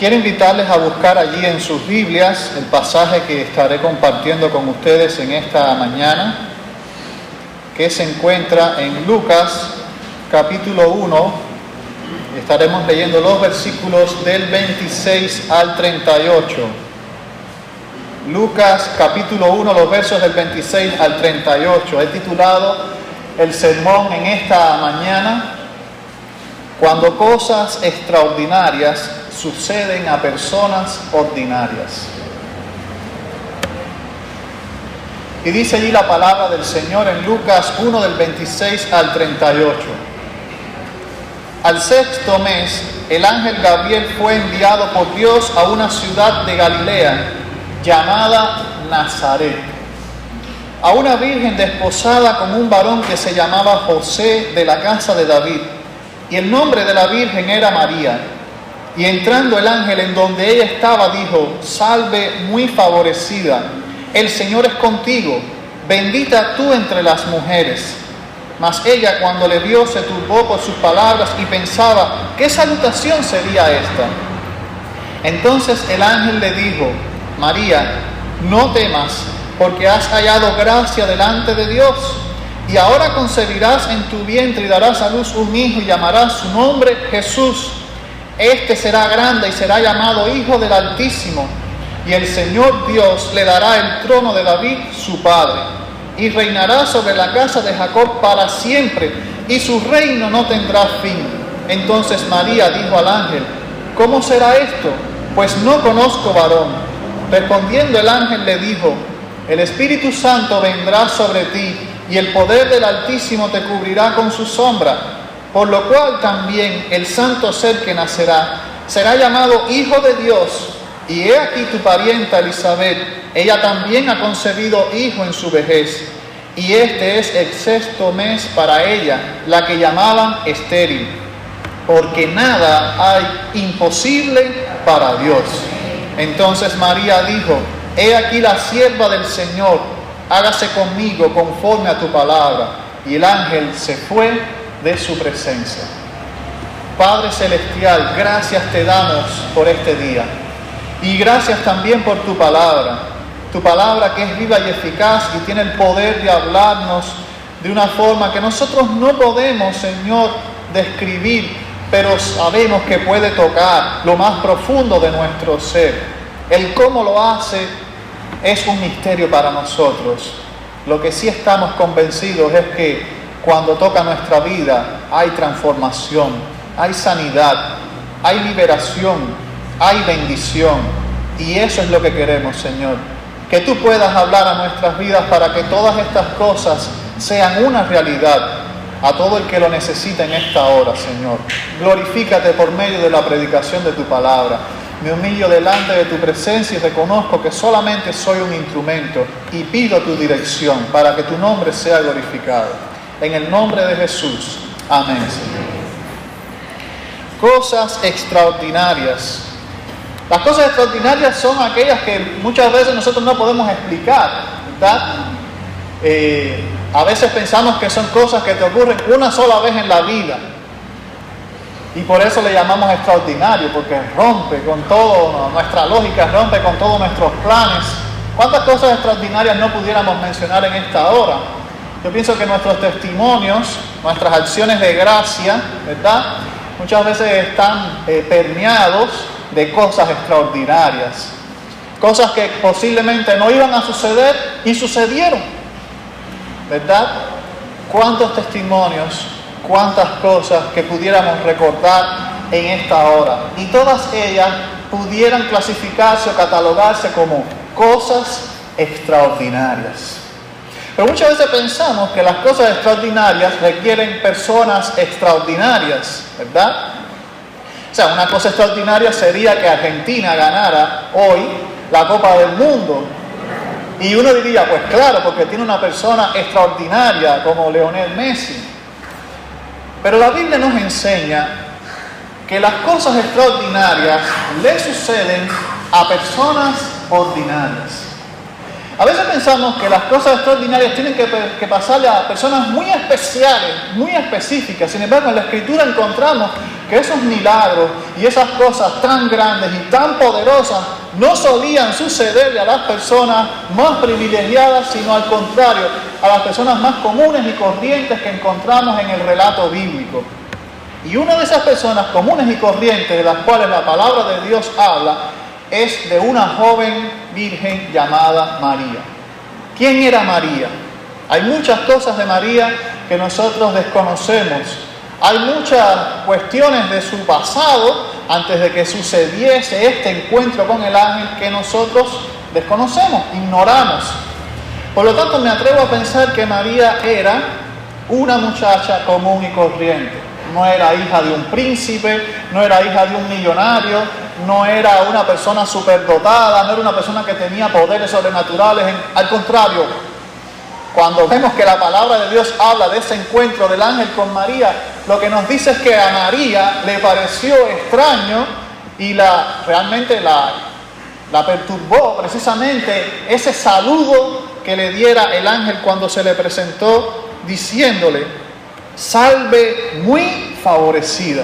Quiero invitarles a buscar allí en sus Biblias el pasaje que estaré compartiendo con ustedes en esta mañana, que se encuentra en Lucas capítulo 1. Estaremos leyendo los versículos del 26 al 38. Lucas capítulo 1, los versos del 26 al 38. He titulado el sermón en esta mañana: Cuando cosas extraordinarias suceden a personas ordinarias. Y dice allí la palabra del Señor en Lucas 1 del 26 al 38. Al sexto mes, el ángel Gabriel fue enviado por Dios a una ciudad de Galilea llamada Nazaret, a una virgen desposada con un varón que se llamaba José, de la casa de David, y el nombre de la virgen era María. Y entrando el ángel en donde ella estaba, dijo: Salve, muy favorecida, el Señor es contigo, bendita tú entre las mujeres. Mas ella, cuando le vio, se turbó por sus palabras y pensaba: ¿qué salutación sería esta? Entonces el ángel le dijo: María, no temas, porque has hallado gracia delante de Dios. Y ahora concebirás en tu vientre y darás a luz un hijo y llamarás su nombre Jesús. Este será grande y será llamado Hijo del Altísimo. Y el Señor Dios le dará el trono de David, su padre, y reinará sobre la casa de Jacob para siempre, y su reino no tendrá fin. Entonces María dijo al ángel: ¿cómo será esto? Pues no conozco varón. Respondiendo el ángel le dijo: el Espíritu Santo vendrá sobre ti, y el poder del Altísimo te cubrirá con su sombra, por lo cual también el santo ser que nacerá será llamado Hijo de Dios. Y he aquí tu parienta Elizabeth, ella también ha concebido hijo en su vejez, y este es el sexto mes para ella, la que llamaban estéril, porque nada hay imposible para Dios. Entonces María dijo: he aquí la sierva del Señor, hágase conmigo conforme a tu palabra. Y el ángel se fue de su presencia. Padre celestial, gracias te damos por este día. Y gracias también por tu palabra que es viva y eficaz y tiene el poder de hablarnos de una forma que nosotros no podemos, Señor, describir, pero sabemos que puede tocar lo más profundo de nuestro ser. El cómo lo hace es un misterio para nosotros. Lo que sí estamos convencidos es que cuando toca nuestra vida hay transformación, hay sanidad, hay liberación, hay bendición. Y eso es lo que queremos, Señor. Que tú puedas hablar a nuestras vidas para que todas estas cosas sean una realidad a todo el que lo necesita en esta hora, Señor. Glorifícate por medio de la predicación de tu palabra. Me humillo delante de tu presencia y reconozco que solamente soy un instrumento y pido tu dirección para que tu nombre sea glorificado. En el nombre de Jesús. Amén, Señor. Cosas extraordinarias. Las cosas extraordinarias son aquellas que muchas veces nosotros no podemos explicar, ¿verdad? A veces pensamos que son cosas que te ocurren una sola vez en la vida. Y por eso le llamamos extraordinario, porque rompe con todo, nuestra lógica rompe con todos nuestros planes. ¿Cuántas cosas extraordinarias no pudiéramos mencionar en esta hora? Yo pienso que nuestros testimonios, nuestras acciones de gracia, ¿verdad?, muchas veces están permeados de cosas extraordinarias. Cosas que posiblemente no iban a suceder y sucedieron, ¿verdad? ¿Cuántos testimonios, cuántas cosas que pudiéramos recordar en esta hora? Y todas ellas pudieran clasificarse o catalogarse como cosas extraordinarias. Pero muchas veces pensamos que las cosas extraordinarias requieren personas extraordinarias, ¿verdad? O sea, una cosa extraordinaria sería que Argentina ganara hoy la Copa del Mundo. Y uno diría, pues claro, porque tiene una persona extraordinaria como Lionel Messi. Pero la Biblia nos enseña que las cosas extraordinarias le suceden a personas ordinarias. A veces pensamos que las cosas extraordinarias tienen que pasarle a personas muy especiales, muy específicas. Sin embargo, en la Escritura encontramos que esos milagros y esas cosas tan grandes y tan poderosas no solían sucederle a las personas más privilegiadas, sino al contrario, a las personas más comunes y corrientes que encontramos en el relato bíblico. Y una de esas personas comunes y corrientes de las cuales la palabra de Dios habla es de una joven virgen llamada María. ¿Quién era María? Hay muchas cosas de María que nosotros desconocemos. Hay muchas cuestiones de su pasado antes de que sucediese este encuentro con el ángel que nosotros desconocemos, ignoramos. Por lo tanto, me atrevo a pensar que María era una muchacha común y corriente. No era hija de un príncipe, no era hija de un millonario, no era una persona superdotada, no era una persona que tenía poderes sobrenaturales. Al contrario, cuando vemos que la palabra de Dios habla de ese encuentro del ángel con María, lo que nos dice es que a María le pareció extraño y realmente la perturbó precisamente ese saludo que le diera el ángel cuando se le presentó, diciéndole: salve muy favorecida.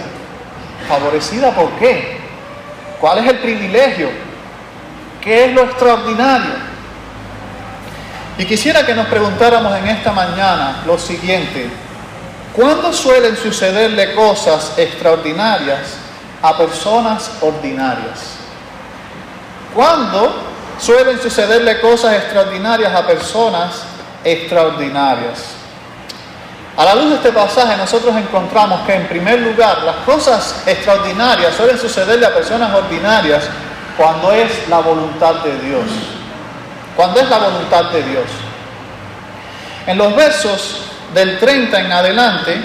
¿Favorecida por qué? ¿Cuál es el privilegio? ¿Qué es lo extraordinario? Y quisiera que nos preguntáramos en esta mañana lo siguiente: ¿cuándo suelen sucederle cosas extraordinarias a personas ordinarias? ¿Cuándo suelen sucederle cosas extraordinarias a personas extraordinarias? A la luz de este pasaje nosotros encontramos que, en primer lugar, las cosas extraordinarias suelen sucederle a personas ordinarias cuando es la voluntad de Dios. Cuando es la voluntad de Dios. En los versos del 30 en adelante,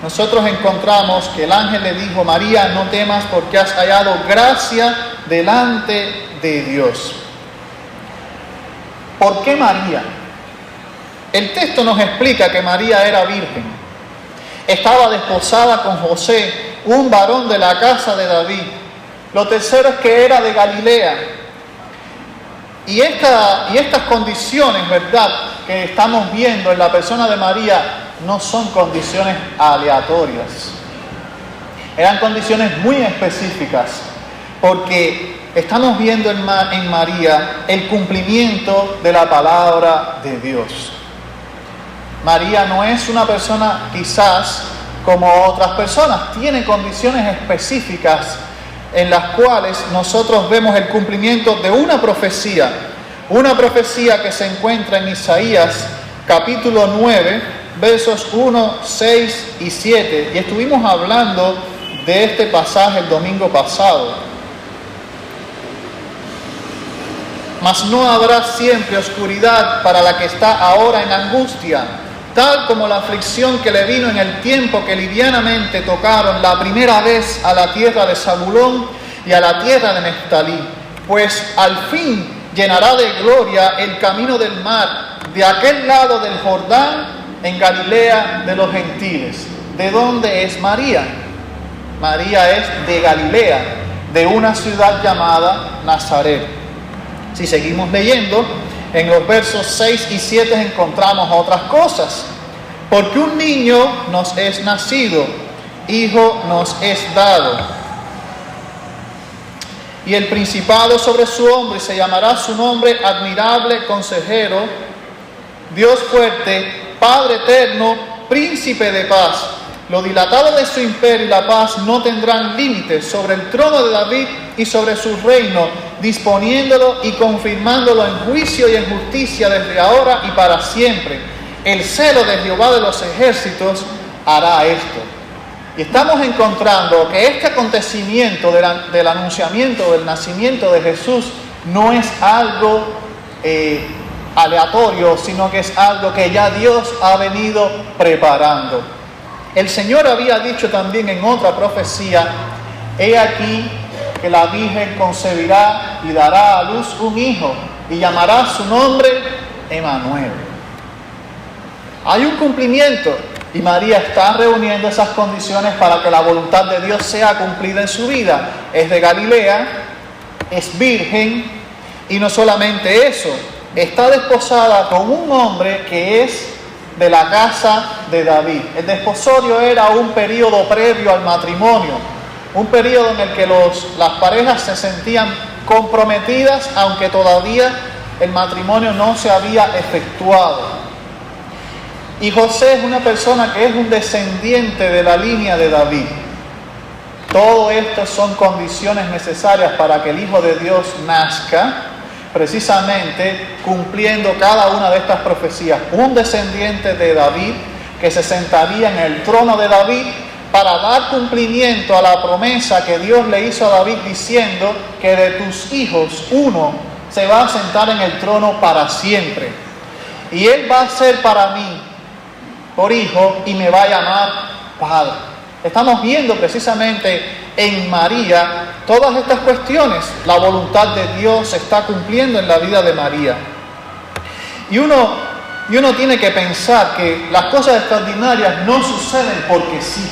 nosotros encontramos que el ángel le dijo: María, no temas, porque has hallado gracia delante de Dios. ¿Por qué María? El texto nos explica que María era virgen. Estaba desposada con José, un varón de la casa de David. Lo tercero es que era de Galilea. Y estas condiciones, ¿verdad?, que estamos viendo en la persona de María no son condiciones aleatorias. Eran condiciones muy específicas, porque estamos viendo en María el cumplimiento de la palabra de Dios. María no es una persona quizás como otras personas, tiene condiciones específicas en las cuales nosotros vemos el cumplimiento de una profecía que se encuentra en Isaías capítulo 9, versos 1, 6 y 7. Y estuvimos hablando de este pasaje el domingo pasado. Mas no habrá siempre oscuridad para la que está ahora en angustia, tal como la aflicción que le vino en el tiempo que livianamente tocaron la primera vez a la tierra de Zabulón y a la tierra de Neftalí, pues al fin llenará de gloria el camino del mar, de aquel lado del Jordán, en Galilea de los gentiles. ¿De dónde es María? María es de Galilea, de una ciudad llamada Nazaret. Si seguimos leyendo, en los versos 6 y 7 encontramos otras cosas. Porque un niño nos es nacido, hijo nos es dado, y el principado sobre su hombro, y se llamará su nombre admirable, consejero, Dios fuerte, Padre eterno, príncipe de paz. Lo dilatado de su imperio y la paz no tendrán límites sobre el trono de David y sobre su reino, disponiéndolo y confirmándolo en juicio y en justicia desde ahora y para siempre. El celo de Jehová de los ejércitos hará esto. Y estamos encontrando que este acontecimiento del anunciamiento, del nacimiento de Jesús, no es algo aleatorio, sino que es algo que ya Dios ha venido preparando. El Señor había dicho también en otra profecía: he aquí que la Virgen concebirá y dará a luz un hijo, y llamará su nombre Emmanuel. Hay un cumplimiento, y María está reuniendo esas condiciones para que la voluntad de Dios sea cumplida en su vida. Es de Galilea, es virgen, y no solamente eso, está desposada con un hombre que es de la casa de David. El desposorio era un periodo previo al matrimonio, un periodo en el que las parejas se sentían comprometidas, aunque todavía el matrimonio no se había efectuado. Y José es una persona que es un descendiente de la línea de David. Todo esto son condiciones necesarias para que el Hijo de Dios nazca, precisamente cumpliendo cada una de estas profecías. Un descendiente de David que se sentaría en el trono de David para dar cumplimiento a la promesa que Dios le hizo a David, diciendo que de tus hijos uno se va a sentar en el trono para siempre. Y él va a ser para mí por hijo y me va a llamar padre. Estamos viendo precisamente en María todas estas cuestiones. La voluntad de Dios se está cumpliendo en la vida de María. Y uno tiene que pensar que las cosas extraordinarias no suceden porque sí.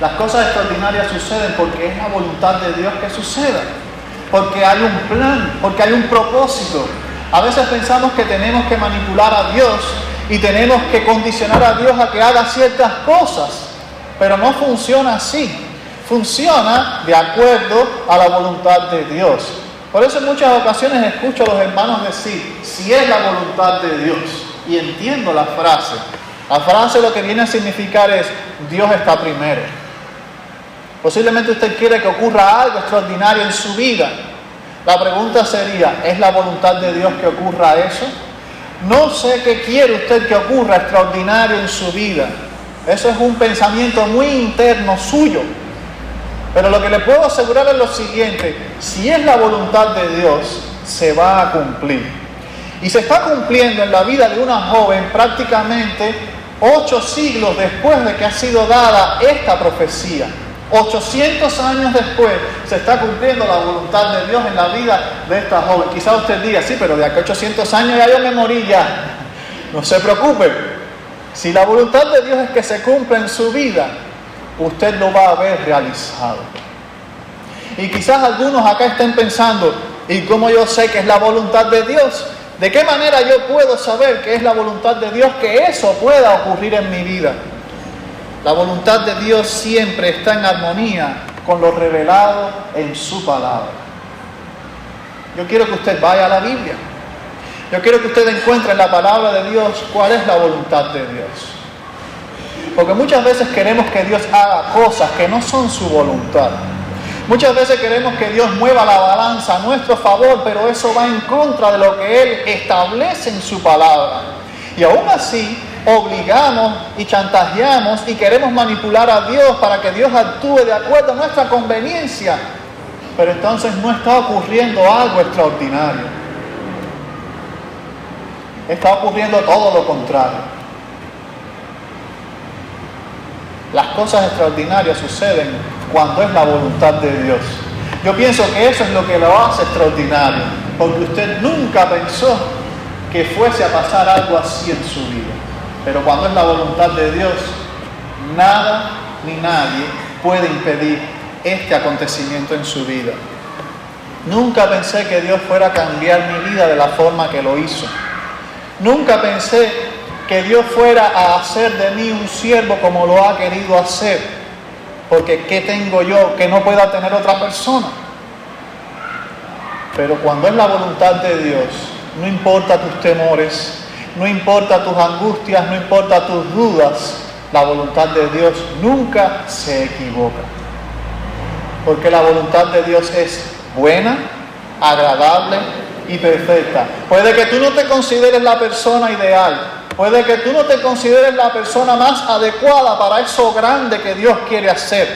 Las cosas extraordinarias suceden porque es la voluntad de Dios que suceda. Porque hay un plan, porque hay un propósito. A veces pensamos que tenemos que manipular a Dios y tenemos que condicionar a Dios a que haga ciertas cosas. Pero no funciona así. Funciona de acuerdo a la voluntad de Dios. Por eso en muchas ocasiones escucho a los hermanos decir, si es la voluntad de Dios, y entiendo la frase. La frase lo que viene a significar es, Dios está primero. Posiblemente usted quiere que ocurra algo extraordinario en su vida. La pregunta sería, ¿es la voluntad de Dios que ocurra eso? No sé qué quiere usted que ocurra extraordinario en su vida. Eso es un pensamiento muy interno suyo. Pero lo que le puedo asegurar es lo siguiente: si es la voluntad de Dios, se va a cumplir. Y se está cumpliendo en la vida de una joven prácticamente 8 siglos después de que ha sido dada esta profecía. 800 años después se está cumpliendo la voluntad de Dios en la vida de esta joven. Quizá usted diga, sí, pero de aquí a 800 años ya yo me morí ya. No se preocupe. Si la voluntad de Dios es que se cumpla en su vida, usted lo va a ver realizado. Y quizás algunos acá estén pensando, ¿y cómo yo sé que es la voluntad de Dios? ¿De qué manera yo puedo saber que es la voluntad de Dios que eso pueda ocurrir en mi vida? La voluntad de Dios siempre está en armonía con lo revelado en su palabra. Yo quiero que usted vaya a la Biblia. Yo quiero que usted encuentre en la palabra de Dios cuál es la voluntad de Dios. Porque muchas veces queremos que Dios haga cosas que no son su voluntad. Muchas veces queremos que Dios mueva la balanza a nuestro favor, pero eso va en contra de lo que Él establece en su palabra. Y aún así, obligamos y chantajeamos y queremos manipular a Dios para que Dios actúe de acuerdo a nuestra conveniencia. Pero entonces no está ocurriendo algo extraordinario. Está ocurriendo todo lo contrario. Las cosas extraordinarias suceden cuando es la voluntad de Dios. Yo pienso que eso es lo que lo hace extraordinario, porque usted nunca pensó que fuese a pasar algo así en su vida. Pero cuando es la voluntad de Dios, nada ni nadie puede impedir este acontecimiento en su vida. Nunca pensé que Dios fuera a cambiar mi vida de la forma que lo hizo. Nunca pensé que Dios fuera a hacer de mí un siervo como lo ha querido hacer. Porque ¿qué tengo yo que no pueda tener otra persona? Pero cuando es la voluntad de Dios, no importa tus temores, no importa tus angustias, no importa tus dudas, la voluntad de Dios nunca se equivoca. Porque la voluntad de Dios es buena, agradable y perfecta. Puede que tú no te consideres la persona ideal, puede que tú no te consideres la persona más adecuada para eso grande que Dios quiere hacer.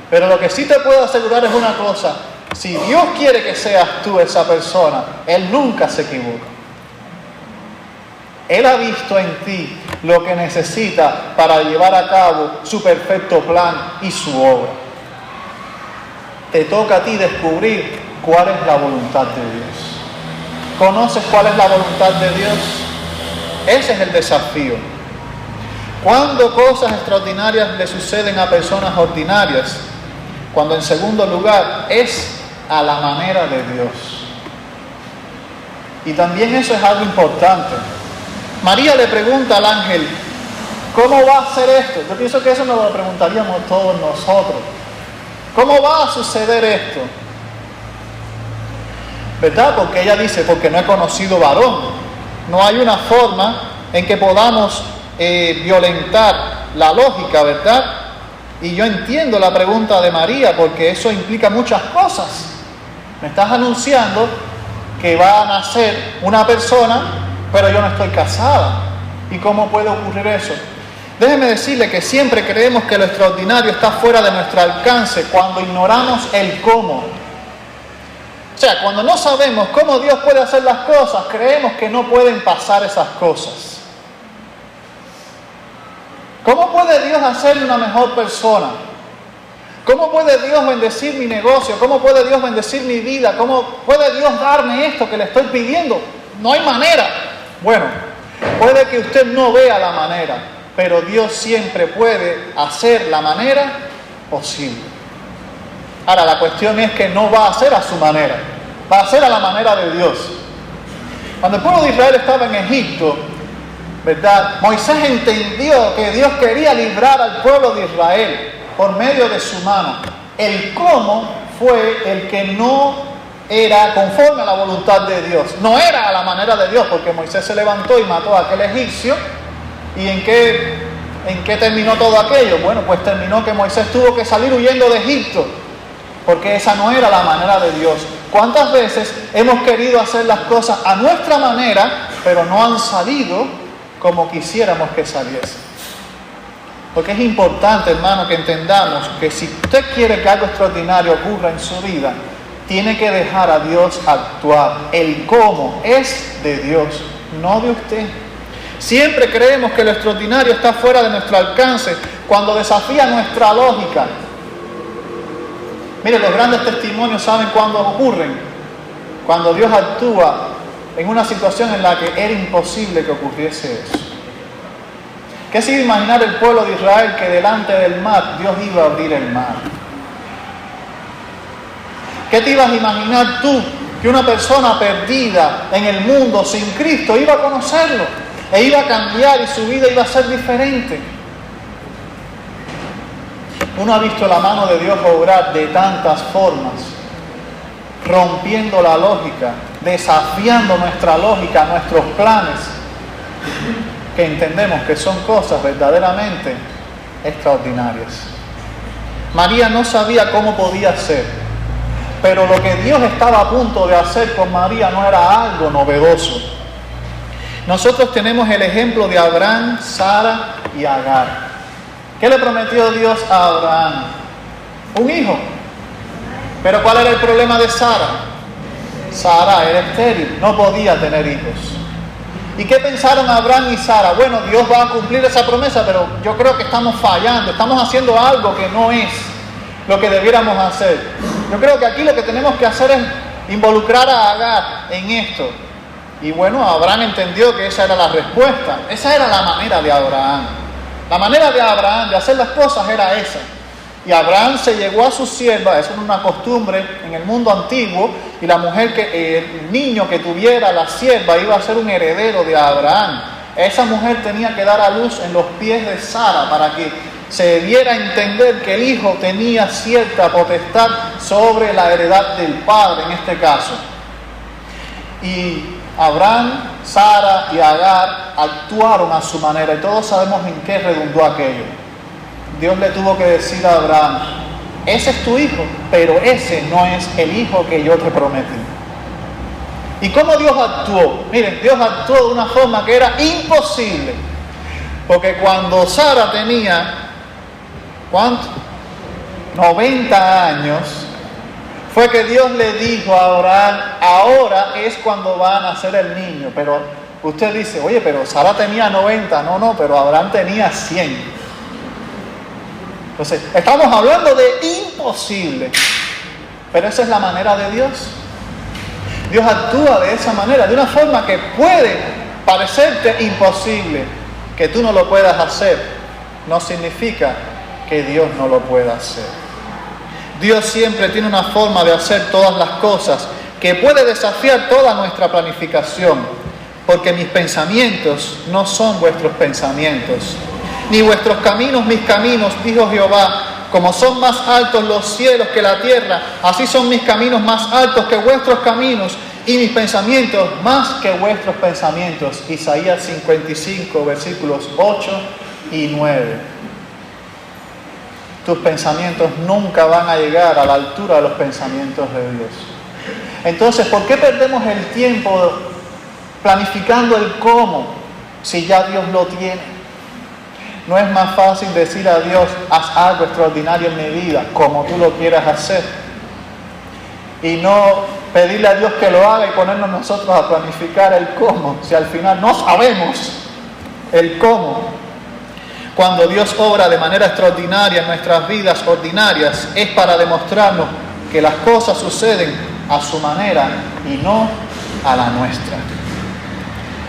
Pero lo que sí te puedo asegurar es una cosa: si Dios quiere que seas tú esa persona, Él nunca se equivoca. Él ha visto en ti lo que necesita para llevar a cabo su perfecto plan y su obra. Te toca a ti descubrir cuál es la voluntad de Dios. ¿Conoces cuál es la voluntad de Dios? Ese es el desafío. Cuando cosas extraordinarias le suceden a personas ordinarias, cuando en segundo lugar es a la manera de Dios. Y también eso es algo importante. María le pregunta al ángel, ¿cómo va a ser esto? Yo pienso que eso nos lo preguntaríamos todos nosotros. ¿Cómo va a suceder esto? ¿Verdad? Porque ella dice, porque no he conocido varón. No hay una forma en que podamos violentar la lógica, ¿verdad? Y yo entiendo la pregunta de María, porque eso implica muchas cosas. Me estás anunciando que va a nacer una persona, pero yo no estoy casada. ¿Y cómo puede ocurrir eso? Déjeme decirle que siempre creemos que lo extraordinario está fuera de nuestro alcance cuando ignoramos el cómo. O sea, cuando no sabemos cómo Dios puede hacer las cosas, creemos que no pueden pasar esas cosas. ¿Cómo puede Dios hacerle una mejor persona? ¿Cómo puede Dios bendecir mi negocio? ¿Cómo puede Dios bendecir mi vida? ¿Cómo puede Dios darme esto que le estoy pidiendo? No hay manera. Bueno, puede que usted no vea la manera, pero Dios siempre puede hacer la manera posible. Ahora, la cuestión es que no va a ser a su manera, va a ser a la manera de Dios. Cuando el pueblo de Israel estaba en Egipto, ¿verdad? Moisés entendió que Dios quería librar al pueblo de Israel por medio de su mano. El cómo fue el que no era conforme a la voluntad de Dios. No era a la manera de Dios, porque Moisés se levantó y mató a aquel egipcio. ¿Y en qué terminó todo aquello? Bueno, pues terminó que Moisés tuvo que salir huyendo de Egipto, porque esa no era la manera de Dios. ¿Cuántas veces hemos querido hacer las cosas a nuestra manera, pero no han salido como quisiéramos que saliesen? Porque es importante, hermano, que entendamos que si usted quiere que algo extraordinario ocurra en su vida, tiene que dejar a Dios actuar. El cómo es de Dios, no de usted. Siempre creemos que lo extraordinario está fuera de nuestro alcance cuando desafía nuestra lógica. Mire, los grandes testimonios saben cuándo ocurren. Cuando Dios actúa en una situación en la que era imposible que ocurriese eso. ¿Qué se iba a imaginar el pueblo de Israel que delante del mar Dios iba a abrir el mar? ¿Qué te ibas a imaginar tú que una persona perdida en el mundo sin Cristo iba a conocerlo e iba a cambiar y su vida iba a ser diferente? Uno ha visto la mano de Dios obrar de tantas formas, rompiendo la lógica, desafiando nuestra lógica, nuestros planes, que entendemos que son cosas verdaderamente extraordinarias. María no sabía cómo podía ser, pero lo que Dios estaba a punto de hacer con María no era algo novedoso. Nosotros tenemos el ejemplo de Abraham, Sara y Agar. ¿Qué le prometió Dios a Abraham? Un hijo. Pero ¿cuál era el problema de Sara? Sara era estéril, no podía tener hijos. ¿Y qué pensaron Abraham y Sara? Bueno, Dios va a cumplir esa promesa, pero yo creo que estamos fallando, estamos haciendo algo que no es lo que debiéramos hacer. Yo creo que aquí lo que tenemos que hacer es involucrar a Agar en esto. Y bueno, Abraham entendió que esa era la respuesta, esa era la manera de Abraham. La manera de Abraham de hacer las cosas era esa. Y Abraham se llegó a su sierva, eso era una costumbre en el mundo antiguo, y la mujer el niño que tuviera la sierva iba a ser un heredero de Abraham. Esa mujer tenía que dar a luz en los pies de Sara para que se diera a entender que el hijo tenía cierta potestad sobre la heredad del padre en este caso. Y Abraham, Sara y Agar actuaron a su manera y todos sabemos en qué redundó aquello. Dios le tuvo que decir a Abraham, ese es tu hijo, pero ese no es el hijo que yo te prometí. ¿Y cómo Dios actuó? Miren, Dios actuó de una forma que era imposible. Porque cuando Sara tenía, ¿cuánto? 90 años, fue que Dios le dijo a Abraham, ahora es cuando va a nacer el niño. Pero usted dice, oye, pero Sara tenía 90. No, pero Abraham tenía 100. Entonces, estamos hablando de imposible. Pero esa es la manera de Dios. Dios actúa de esa manera, de una forma que puede parecerte imposible. Que tú no lo puedas hacer no significa que Dios no lo pueda hacer. Dios siempre tiene una forma de hacer todas las cosas que puede desafiar toda nuestra planificación, porque mis pensamientos no son vuestros pensamientos, ni vuestros caminos mis caminos, dijo Jehová. Como son más altos los cielos que la tierra, así son mis caminos más altos que vuestros caminos, y mis pensamientos más que vuestros pensamientos. Isaías 55, versículos 8 y 9. Tus pensamientos nunca van a llegar a la altura de los pensamientos de Dios. Entonces, ¿por qué perdemos el tiempo planificando el cómo si ya Dios lo tiene? ¿No es más fácil decir a Dios, haz algo extraordinario en mi vida, como tú lo quieras hacer? Y no pedirle a Dios que lo haga y ponernos nosotros a planificar el cómo, si al final no sabemos el cómo. Cuando Dios obra de manera extraordinaria en nuestras vidas ordinarias, es para demostrarnos que las cosas suceden a su manera y no a la nuestra.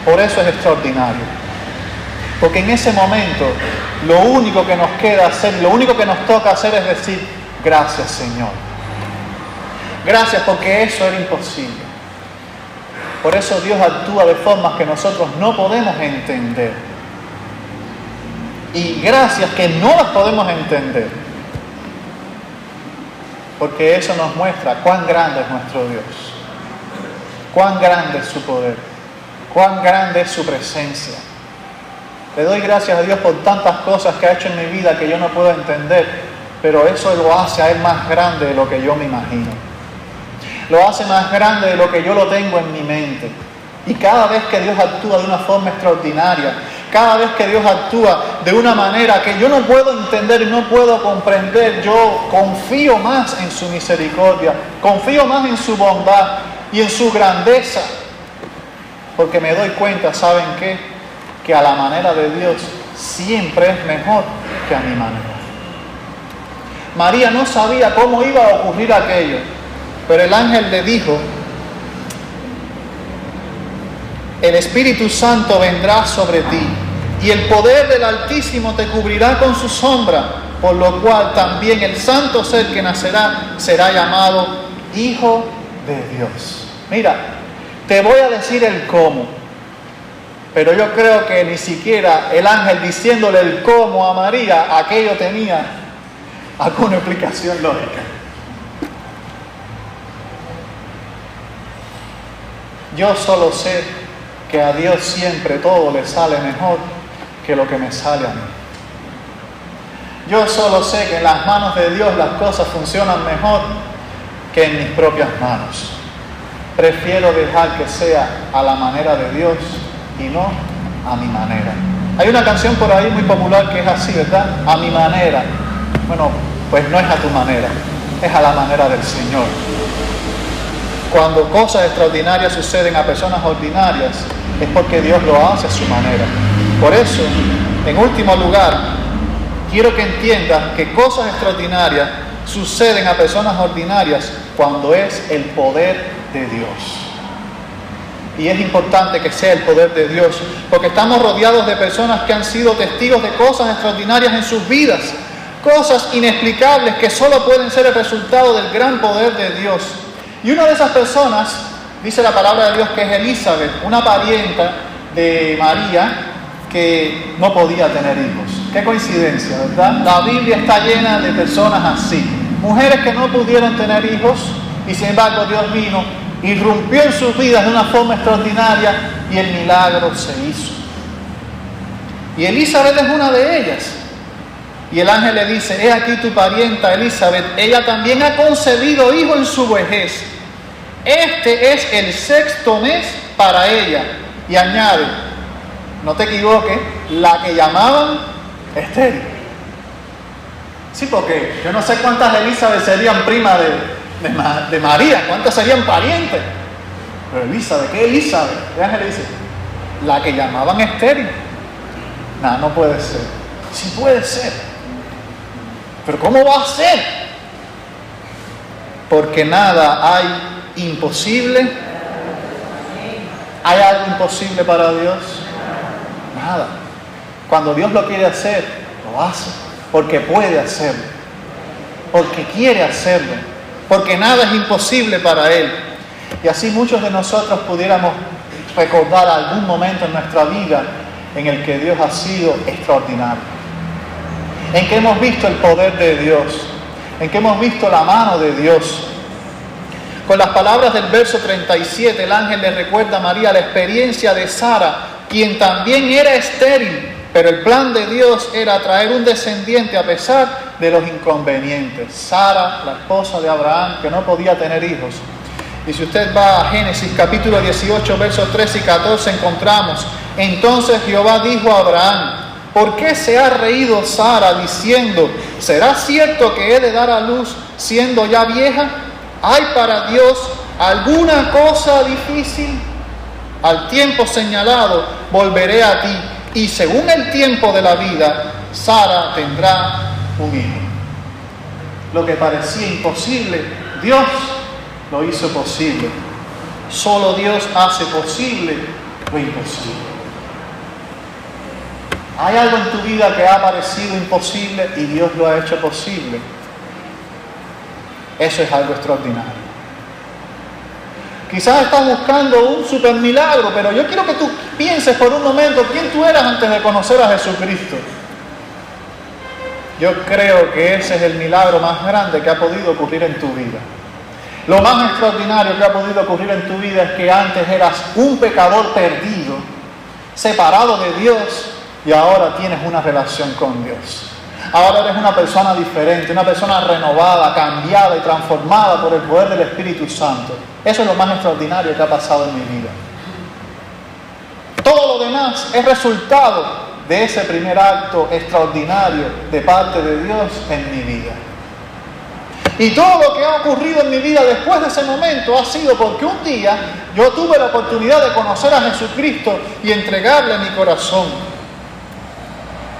Por eso es extraordinario. Porque en ese momento, lo único que nos queda hacer, lo único que nos toca hacer es decir, gracias Señor. Gracias, porque eso era imposible. Por eso Dios actúa de formas que nosotros no podemos entender. Y gracias que no las podemos entender. Porque eso nos muestra cuán grande es nuestro Dios. Cuán grande es su poder. Cuán grande es su presencia. Le doy gracias a Dios por tantas cosas que ha hecho en mi vida que yo no puedo entender, pero eso lo hace a Él más grande de lo que yo me imagino. Lo hace más grande de lo que yo lo tengo en mi mente. Y cada vez que Dios actúa de una forma extraordinaria, cada vez que Dios actúa de una manera que yo no puedo entender y no puedo comprender, yo confío más en su misericordia, confío más en su bondad y en su grandeza, porque me doy cuenta, ¿saben qué? Que a la manera de Dios siempre es mejor que a mi manera. María no sabía cómo iba a ocurrir aquello, pero el ángel le dijo, el Espíritu Santo vendrá sobre ti y el poder del Altísimo te cubrirá con su sombra, por lo cual también el santo ser que nacerá será llamado Hijo de Dios. Mira, te voy a decir el cómo. Pero yo creo que ni siquiera el ángel diciéndole el cómo a María, aquello tenía alguna explicación lógica. Yo solo sé que a Dios siempre todo le sale mejor que lo que me sale a mí. Yo solo sé que en las manos de Dios las cosas funcionan mejor que en mis propias manos. Prefiero dejar que sea a la manera de Dios y no a mi manera. Hay una canción por ahí muy popular que es así, ¿verdad? A mi manera. Bueno, pues no es a tu manera, es a la manera del Señor. Cuando cosas extraordinarias suceden a personas ordinarias, es porque Dios lo hace a su manera. Por eso, en último lugar, quiero que entiendas que cosas extraordinarias suceden a personas ordinarias cuando es el poder de Dios. Y es importante que sea el poder de Dios, porque estamos rodeados de personas que han sido testigos de cosas extraordinarias en sus vidas, cosas inexplicables que solo pueden ser el resultado del gran poder de Dios. Y una de esas personas, dice la palabra de Dios, que es Elizabeth, una parienta de María que no podía tener hijos. Qué coincidencia, ¿verdad? La Biblia está llena de personas así, mujeres que no pudieron tener hijos y sin embargo Dios vino, irrumpió en sus vidas de una forma extraordinaria y el milagro se hizo. Y Elizabeth es una de ellas. Y el ángel le dice, he aquí tu parienta Elizabeth, ella también ha concebido hijo en su vejez. Este es el 6º mes para ella. Y añade, no te equivoques, la que llamaban estéril. Sí, porque yo no sé cuántas Elizabeth serían primas de María, cuántas serían parientes. Pero Elizabeth, ¿qué Elizabeth? El ángel le dice, la que llamaban estéril. No puede ser. Sí puede ser. Pero ¿cómo va a ser? Porque nada hay imposible. ¿Hay algo imposible para Dios? Nada. Cuando Dios lo quiere hacer, lo hace. Porque puede hacerlo. Porque quiere hacerlo. Porque nada es imposible para Él. Y así muchos de nosotros pudiéramos recordar algún momento en nuestra vida en el que Dios ha sido extraordinario, en que hemos visto el poder de Dios, en que hemos visto la mano de Dios. Con las palabras del verso 37, el ángel le recuerda a María la experiencia de Sara, quien también era estéril, pero el plan de Dios era traer un descendiente a pesar de los inconvenientes. Sara, la esposa de Abraham, que no podía tener hijos. Y si usted va a Génesis capítulo 18, versos 13 y 14, encontramos: entonces Jehová dijo a Abraham: ¿por qué se ha reído Sara diciendo, ¿será cierto que he de dar a luz siendo ya vieja? ¿Hay para Dios alguna cosa difícil? Al tiempo señalado volveré a ti, y según el tiempo de la vida, Sara tendrá un hijo. Lo que parecía imposible, Dios lo hizo posible. Solo Dios hace posible lo imposible. ¿Hay algo en tu vida que ha parecido imposible y Dios lo ha hecho posible? Eso es algo extraordinario. Quizás estás buscando un super milagro, pero yo quiero que tú pienses por un momento quién tú eras antes de conocer a Jesucristo. Yo creo que ese es el milagro más grande que ha podido ocurrir en tu vida. Lo más extraordinario que ha podido ocurrir en tu vida es que antes eras un pecador perdido, separado de Dios, y ahora tienes una relación con Dios. Ahora eres una persona diferente, una persona renovada, cambiada y transformada por el poder del Espíritu Santo. Eso es lo más extraordinario que ha pasado en mi vida. Todo lo demás es resultado de ese primer acto extraordinario de parte de Dios en mi vida. Y todo lo que ha ocurrido en mi vida después de ese momento ha sido porque un día yo tuve la oportunidad de conocer a Jesucristo y entregarle mi corazón.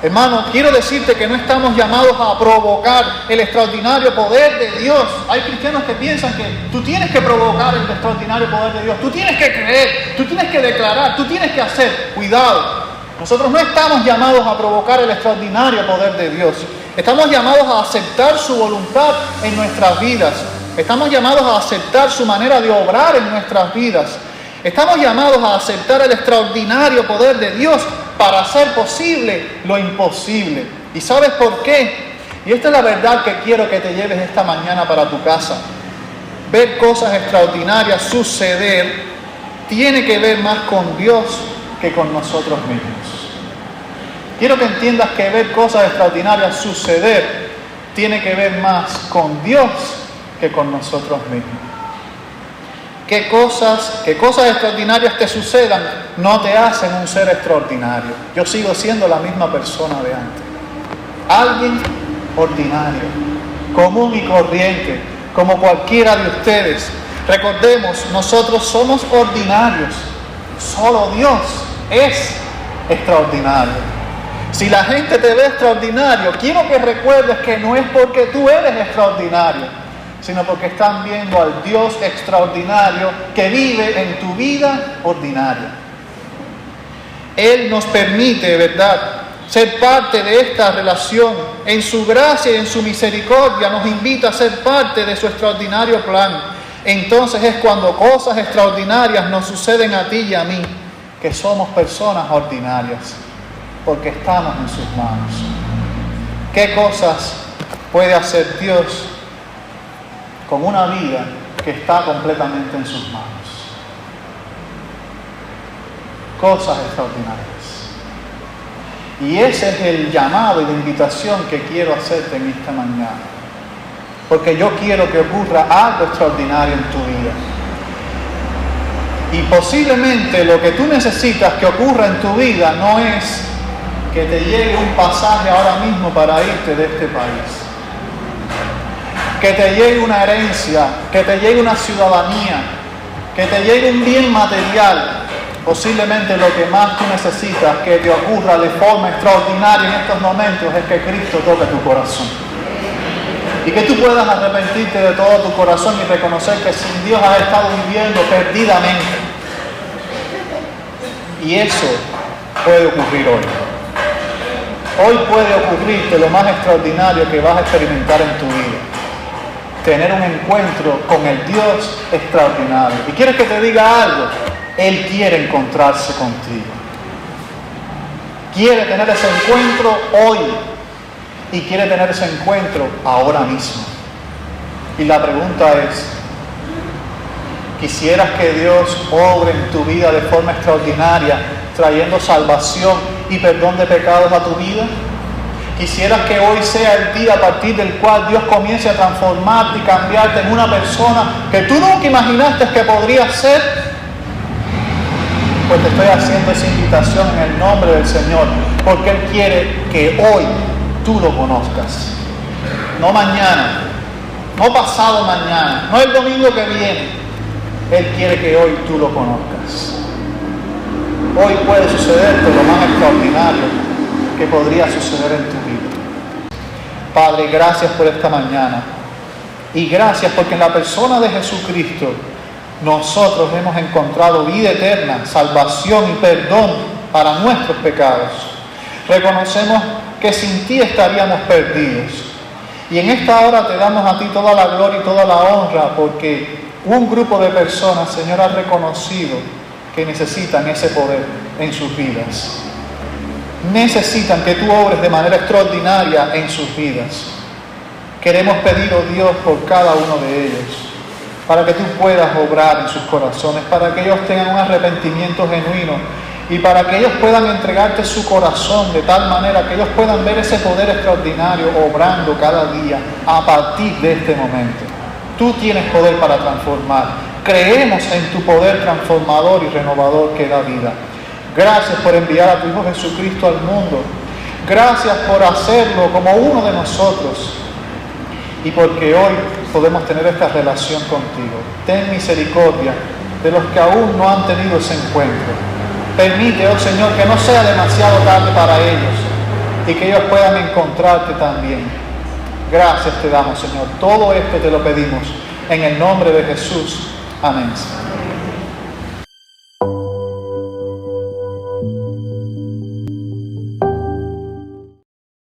Hermano, quiero decirte que no estamos llamados a provocar el extraordinario poder de Dios. Hay cristianos que piensan que tú tienes que provocar el extraordinario poder de Dios. Tú tienes que creer, tú tienes que declarar, tú tienes que hacer. Cuidado, nosotros no estamos llamados a provocar el extraordinario poder de Dios. Estamos llamados a aceptar su voluntad en nuestras vidas. Estamos llamados a aceptar su manera de obrar en nuestras vidas. Estamos llamados a aceptar el extraordinario poder de Dios para hacer posible lo imposible. ¿Y sabes por qué? Y esta es la verdad que quiero que te lleves esta mañana para tu casa. Ver cosas extraordinarias suceder tiene que ver más con Dios que con nosotros mismos. Quiero que entiendas que ver cosas extraordinarias suceder tiene que ver más con Dios que con nosotros mismos. Que cosas extraordinarias te sucedan no te hacen un ser extraordinario. Yo sigo siendo la misma persona de antes. Alguien ordinario, común y corriente, como cualquiera de ustedes. Recordemos, nosotros somos ordinarios. Solo Dios es extraordinario. Si la gente te ve extraordinario, quiero que recuerdes que no es porque tú eres extraordinario, sino porque están viendo al Dios extraordinario que vive en tu vida ordinaria. Él nos permite, ¿verdad?, ser parte de esta relación. En su gracia y en su misericordia nos invita a ser parte de su extraordinario plan. Entonces es cuando cosas extraordinarias nos suceden a ti y a mí, que somos personas ordinarias, porque estamos en sus manos. ¿Qué cosas puede hacer Dios con una vida que está completamente en sus manos? Cosas extraordinarias. Y ese es el llamado y la invitación que quiero hacerte en esta mañana. Porque yo quiero que ocurra algo extraordinario en tu vida. Y posiblemente lo que tú necesitas que ocurra en tu vida no es que te llegue un pasaje ahora mismo para irte de este país, que te llegue una herencia, que te llegue una ciudadanía, que te llegue un bien material. Posiblemente lo que más tú necesitas que te ocurra de forma extraordinaria en estos momentos es que Cristo toque tu corazón. Y que tú puedas arrepentirte de todo tu corazón y reconocer que sin Dios has estado viviendo perdidamente. Y eso puede ocurrir hoy. Hoy puede ocurrirte lo más extraordinario que vas a experimentar en tu vida. tener un encuentro con el Dios extraordinario. ¿Y quieres que te diga algo? Él quiere encontrarse contigo. Quiere tener ese encuentro hoy y quiere tener ese encuentro ahora mismo. Y la pregunta es, ¿quisieras que Dios obre en tu vida de forma extraordinaria, trayendo salvación y perdón de pecados a tu vida? ¿Quisieras que hoy sea el día a partir del cual Dios comience a transformarte y cambiarte en una persona que tú nunca imaginaste que podrías ser? Pues te estoy haciendo esa invitación en el nombre del Señor, porque Él quiere que hoy tú lo conozcas. No mañana, no pasado mañana, no el domingo que viene. Él quiere que hoy tú lo conozcas. Hoy puede sucederte lo más extraordinario que podría suceder en tu vida. Padre, gracias por esta mañana. Y gracias porque en la persona de Jesucristo nosotros hemos encontrado vida eterna, salvación y perdón para nuestros pecados. Reconocemos que sin ti estaríamos perdidos. Y en esta hora te damos a ti toda la gloria y toda la honra porque un grupo de personas, Señor, ha reconocido que necesitan ese poder en sus vidas. Necesitan que tú obres de manera extraordinaria en sus vidas. Queremos pedir, oh Dios, por cada uno de ellos, para que tú puedas obrar en sus corazones, para que ellos tengan un arrepentimiento genuino y para que ellos puedan entregarte su corazón de tal manera que ellos puedan ver ese poder extraordinario obrando cada día a partir de este momento. Tú tienes poder para transformar. Creemos en tu poder transformador y renovador que da vida. Gracias por enviar a tu Hijo Jesucristo al mundo. Gracias por hacerlo como uno de nosotros. Y porque hoy podemos tener esta relación contigo. Ten misericordia de los que aún no han tenido ese encuentro. Permite, oh Señor, que no sea demasiado tarde para ellos y que ellos puedan encontrarte también. Gracias te damos, Señor. Todo esto te lo pedimos en el nombre de Jesús. Amén.